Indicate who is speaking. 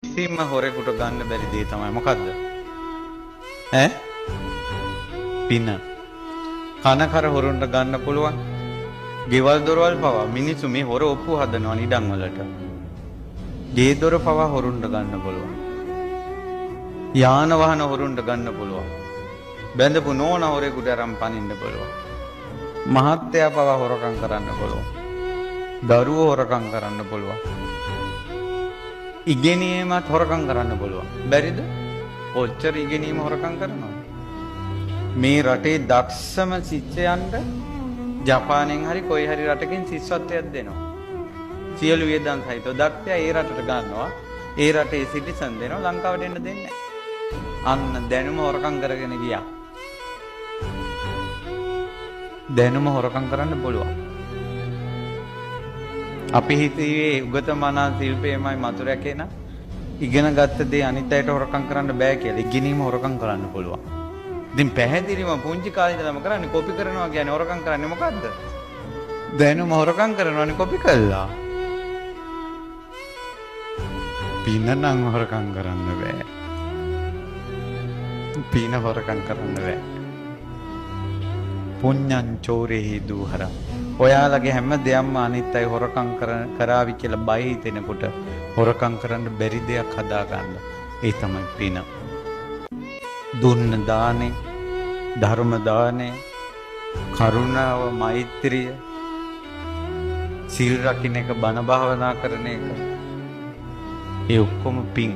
Speaker 1: කිසිම හොරෙකුට ගන්න බැරි දේ තමයි මොකද්ද? ඈ? පින. කන කර හොරුන්ට ගන්න පුළුවන්. ගෙවල් දොරවල් පවා මිනිස්සු මේ හොර ඔප්පු හදනවා නිදන් වලට. ගේ දොර පවා හොරුන්ට ගන්න පුළුවන්. යාන වාහන හොරුන්ට ගන්න පුළුවන්. බැඳපු නෝන හොරෙකුට අරන් පනින්න පුළුවන්. මහත්තයා පවා හොරකම් කරන්න පුළුවන්. දරුවෝ හොරකම් කරන්න පුළුවන්. ඉගෙනීමත් හොරකම් කරන්න පුළුවන්. බැරිද? ඔච්චර ඉගෙනීම හොරකම් කරනවා. මේ රටේ දක්ෂම ශිෂ්‍යයන්ට ජපානයෙන් හරි කොයි හරි රටකින් ශිෂ්‍යත්වයක් දෙනවා. සියලු වියදම් සහිතව දක්ෂයා ඒ රටට ගන්නවා. ඒ රටේ සිටිසන් දෙනවා. ලංකාවට එන්න දෙන්නේ නැහැ. අන්න දැනුම හොරකම් කරගෙන ගියා. දැනුම හොරකම් කරන්න පුළුවන්. අපි හිතුවේ උගතමනා ශිල්පයමයි මතුරැ කෙනා ඉගෙන ගත්ත දේ අනිත් අයට හොරකම් කරන්න බෑ කියලා. ඉගෙනීම හොරකම් කරන්න පුළුවන්. ඉතින් පැහැදිලිවම පුංචි කාලේ ඉඳලම කරන්නේ කොපි කරනවා කියන්නේ හොරකම් කරන්නේ මොකද්ද? දැනුම හොරකම් කරනවානේ කොපි කළා. පින නම් හොරකම් කරන්න බෑ. පින හොරකම් කරන්න බෑ. පුඤ්ඤං චෝරේහි දුහර. ඔයාලගේ හැම දෙයක්ම අනිත් අය හොරකම් කරාවි කියලා බය හිතෙනකොට හොරකම් කරන්න බැරි දෙයක් හදා ගන්න. ඒ තමයි පින. දුන්න දානේ, ධර්ම දානේ, කරුණාව, මෛත්‍රිය, සීල් රකින්න එක, බණ භාවනා කරන එක. ඒ ඔක්කොම පින්.